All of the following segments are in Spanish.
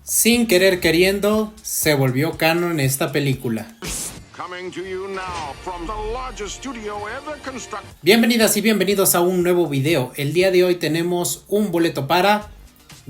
Sin querer queriendo, se volvió canon esta película. Bienvenidas y bienvenidos a un nuevo video. El día de hoy tenemos un boleto para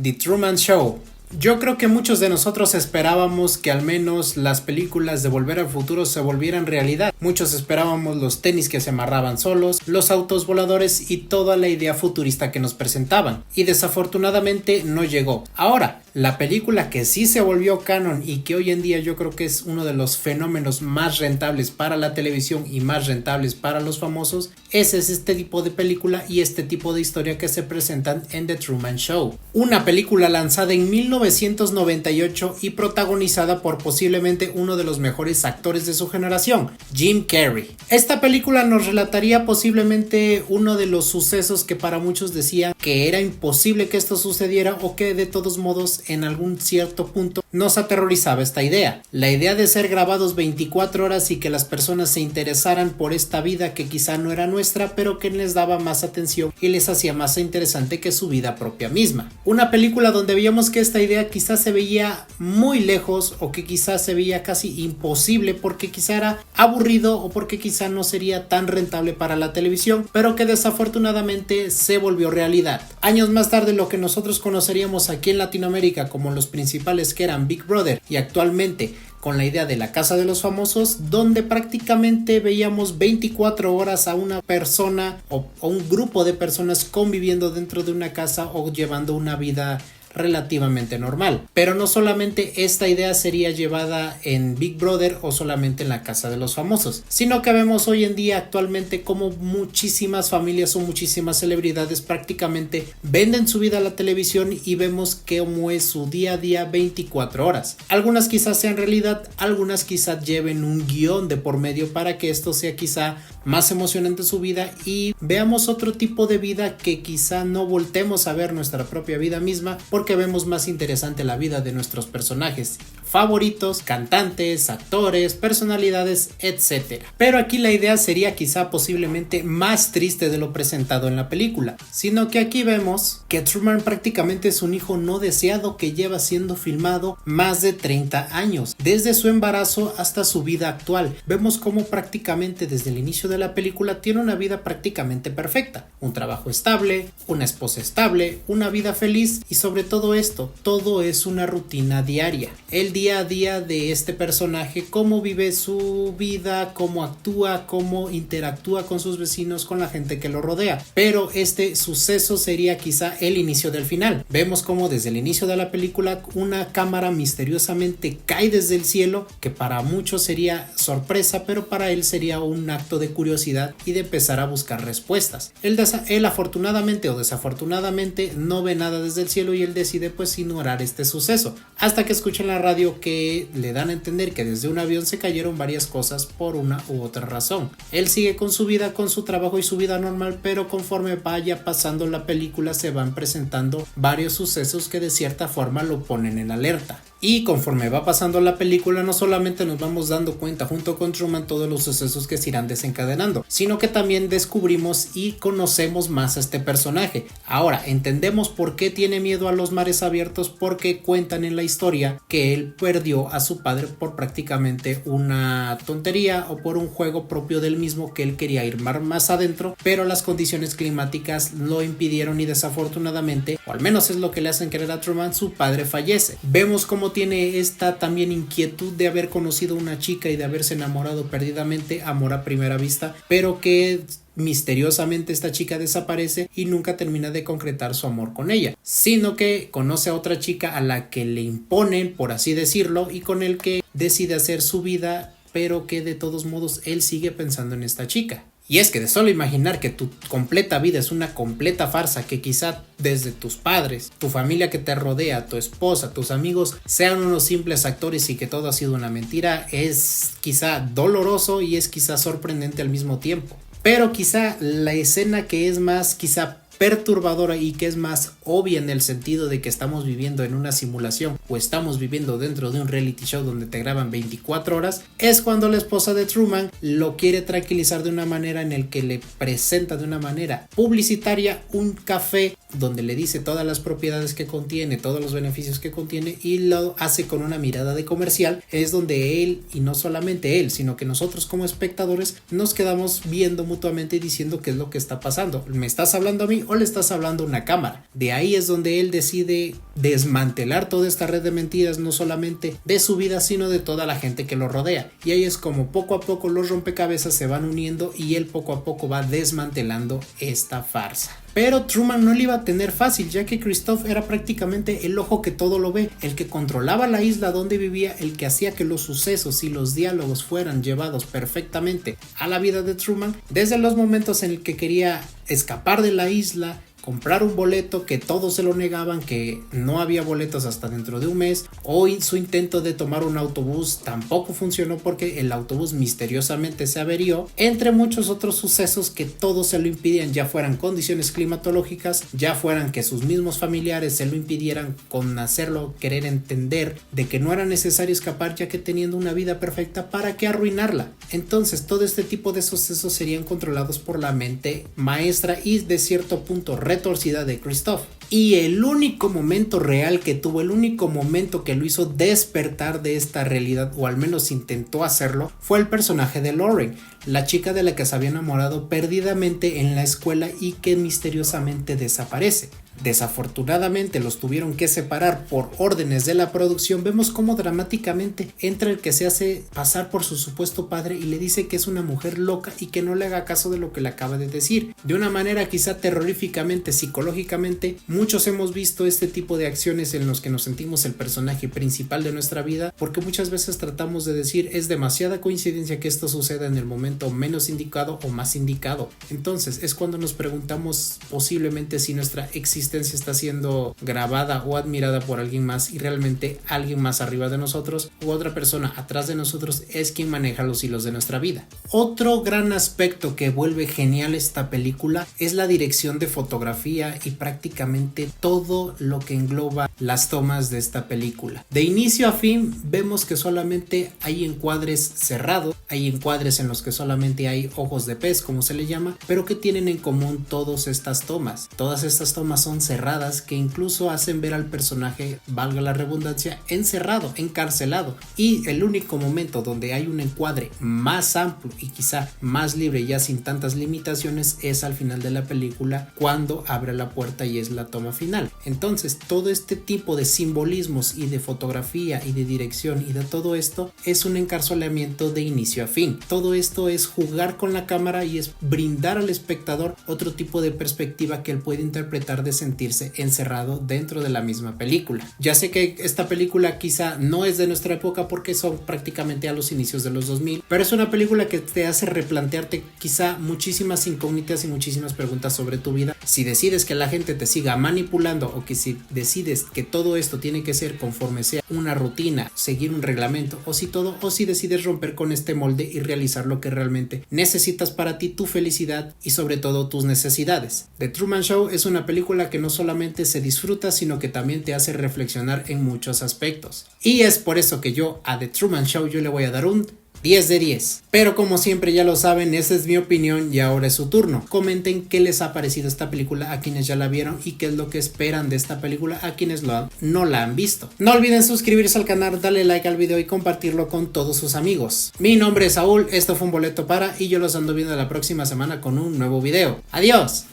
The Truman Show. Yo creo que muchos de nosotros esperábamos que al menos las películas de Volver al Futuro se volvieran realidad. Muchos esperábamos los tenis que se amarraban solos, los autos voladores y toda la idea futurista que nos presentaban. Y desafortunadamente no llegó. Ahora, la película que sí se volvió canon y que hoy en día yo creo que es uno de los fenómenos más rentables para la televisión y más rentables para los famosos, ese es este tipo de película y este tipo de historia que se presentan en The Truman Show. Una película lanzada en 1998 y protagonizada por posiblemente uno de los mejores actores de su generación, Jim Carrey. Esta película nos relataría posiblemente uno de los sucesos que para muchos decían que era imposible que esto sucediera o que de todos modos en algún cierto punto nos aterrorizaba esta idea. La idea de ser grabados 24 horas y que las personas se interesaran por esta vida que quizá no era nuestra, pero que les daba más atención y les hacía más interesante que su vida propia misma. Una película donde veíamos que esta idea quizás se veía muy lejos o que quizás se veía casi imposible porque quizá era aburrido o porque quizá no sería tan rentable para la televisión, pero que desafortunadamente se volvió realidad. Años más tarde, lo que nosotros conoceríamos aquí en Latinoamérica como los principales que eran Big Brother y actualmente con la idea de la Casa de los Famosos, donde prácticamente veíamos 24 horas a una persona o un grupo de personas conviviendo dentro de una casa o llevando una vida relativamente normal. Pero no solamente esta idea sería llevada en Big Brother o solamente en la Casa de los Famosos, sino que vemos hoy en día actualmente como muchísimas familias o muchísimas celebridades prácticamente venden su vida a la televisión y vemos cómo es su día a día 24 horas. Algunas quizás sean realidad, algunas quizás lleven un guión de por medio para que esto sea quizá más emocionante su vida y veamos otro tipo de vida que quizá no voltemos a ver nuestra propia vida misma porque vemos más interesante la vida de nuestros personajes favoritos, cantantes, actores, personalidades, etc. Pero aquí la idea sería quizá posiblemente más triste de lo presentado en la película, sino que aquí vemos que Truman prácticamente es un hijo no deseado que lleva siendo filmado más de 30 años, desde su embarazo hasta su vida actual. Vemos cómo prácticamente desde el inicio de la película tiene una vida prácticamente perfecta, un trabajo estable, una esposa estable, una vida feliz y sobre todo esto, todo es una rutina diaria. El día a día de este personaje, cómo vive su vida, cómo actúa, cómo interactúa con sus vecinos, con la gente que lo rodea. Pero este suceso sería quizá el inicio del final. Vemos cómo desde el inicio de la película una cámara misteriosamente cae desde el cielo, que para muchos sería sorpresa, pero para él sería un acto de curiosidad y de empezar a buscar respuestas. Él afortunadamente o desafortunadamente no ve nada desde el cielo y él decide pues ignorar este suceso, hasta que escucha en la radio que le dan a entender que desde un avión se cayeron varias cosas por una u otra razón. Él sigue con su vida, con su trabajo y su vida normal, pero conforme vaya pasando la película se van presentando varios sucesos que de cierta forma lo ponen en alerta. Y conforme va pasando la película no solamente nos vamos dando cuenta junto con Truman todos los sucesos que se irán desencadenando, sino que también descubrimos y conocemos más a este personaje. Ahora entendemos por qué tiene miedo a los mares abiertos, porque cuentan en la historia que él perdió a su padre por prácticamente una tontería o por un juego propio del mismo que él quería ir más adentro, pero las condiciones climáticas lo impidieron y desafortunadamente, o al menos es lo que le hacen creer a Truman, su padre fallece. Vemos cómo tiene esta también inquietud de haber conocido a una chica y de haberse enamorado perdidamente, amor a primera vista, pero que misteriosamente esta chica desaparece y nunca termina de concretar su amor con ella, sino que conoce a otra chica a la que le imponen, por así decirlo, y con el que decide hacer su vida, pero que de todos modos él sigue pensando en esta chica. Y es que de solo imaginar que tu completa vida es una completa farsa, que quizá desde tus padres, tu familia que te rodea, tu esposa, tus amigos sean unos simples actores y que todo ha sido una mentira, es quizá doloroso y es quizá sorprendente al mismo tiempo. Pero quizá la escena que es más quizá perturbadora y que es más obvia en el sentido de que estamos viviendo en una simulación o estamos viviendo dentro de un reality show donde te graban 24 horas, es cuando la esposa de Truman lo quiere tranquilizar de una manera en el que le presenta de una manera publicitaria un café donde le dice todas las propiedades que contiene, todos los beneficios que contiene, y lo hace con una mirada de comercial, es donde él, y no solamente él, sino que nosotros como espectadores nos quedamos viendo mutuamente y diciendo qué es lo que está pasando. ¿Me estás hablando a mí o le estás hablando a una cámara? De ahí es donde él decide desmantelar toda esta red de mentiras, no solamente de su vida, sino de toda la gente que lo rodea. Y ahí es como poco a poco los rompecabezas se van uniendo y él poco a poco va desmantelando esta farsa. Pero Truman no le iba a tener fácil, ya que Christof era prácticamente el ojo que todo lo ve, el que controlaba la isla donde vivía, el que hacía que los sucesos y los diálogos fueran llevados perfectamente a la vida de Truman, desde los momentos en el que quería escapar de la isla, comprar un boleto que todos se lo negaban, que no había boletos hasta dentro de un mes, o su intento de tomar un autobús tampoco funcionó porque el autobús misteriosamente se averió, entre muchos otros sucesos que todos se lo impidían, ya fueran condiciones climatológicas, ya fueran que sus mismos familiares se lo impidieran con hacerlo querer entender de que no era necesario escapar, ya que teniendo una vida perfecta, ¿para qué arruinarla? Entonces todo este tipo de sucesos serían controlados por la mente maestra y de cierto punto retorcida de Christof. Y el único momento real que tuvo, el único momento que lo hizo despertar de esta realidad, o al menos intentó hacerlo, fue el personaje de Lauren, la chica de la que se había enamorado perdidamente en la escuela y que misteriosamente desaparece. Desafortunadamente los tuvieron que separar por órdenes de la producción. Vemos cómo dramáticamente entra el que se hace pasar por su supuesto padre y le dice que es una mujer loca y que no le haga caso de lo que le acaba de decir. De una manera quizá terroríficamente, psicológicamente, muchos hemos visto este tipo de acciones en los que nos sentimos el personaje principal de nuestra vida, porque muchas veces tratamos de decir es demasiada coincidencia que esto suceda en el momento menos indicado o más indicado. Entonces es cuando nos preguntamos posiblemente si nuestra existencia está siendo grabada o admirada por alguien más y realmente alguien más arriba de nosotros u otra persona atrás de nosotros es quien maneja los hilos de nuestra vida. Otro gran aspecto que vuelve genial esta película es la dirección de fotografía y prácticamente todo lo que engloba las tomas de esta película. De inicio a fin vemos que solamente hay encuadres cerrados, hay encuadres en los que solamente hay ojos de pez, como se le llama, pero que tienen en común todas estas tomas. Todas estas tomas son cerradas, que incluso hacen ver al personaje, valga la redundancia, encerrado, encarcelado, y el único momento donde hay un encuadre más amplio y quizá más libre, ya sin tantas limitaciones, es al final de la película, cuando abre la puerta y es la toma final. Entonces todo este tipo de simbolismos y de fotografía y de dirección y de todo esto es un encarcelamiento de inicio a fin. Todo esto es jugar con la cámara y es brindar al espectador otro tipo de perspectiva que él puede interpretar de sentirse encerrado dentro de la misma película. Ya sé que esta película quizá no es de nuestra época porque son prácticamente a los inicios de los 2000, pero es una película que te hace replantearte quizá muchísimas incógnitas y muchísimas preguntas sobre tu vida. Si decides que la gente te siga manipulando o que si decides que todo esto tiene que ser conforme sea una rutina, seguir un reglamento, o si decides romper con este molde y realizar lo que realmente necesitas para ti, tu felicidad y sobre todo tus necesidades. The Truman Show es una película que no solamente se disfruta, sino que también te hace reflexionar en muchos aspectos. Y es por eso que yo a The Truman Show yo le voy a dar un 10 de 10. Pero como siempre ya lo saben, esa es mi opinión y ahora es su turno. Comenten qué les ha parecido esta película a quienes ya la vieron y qué es lo que esperan de esta película a quienes no la han visto. No olviden suscribirse al canal, darle like al video y compartirlo con todos sus amigos. Mi nombre es Saúl, esto fue Un Boleto Para y yo los ando viendo la próxima semana con un nuevo video. ¡Adiós!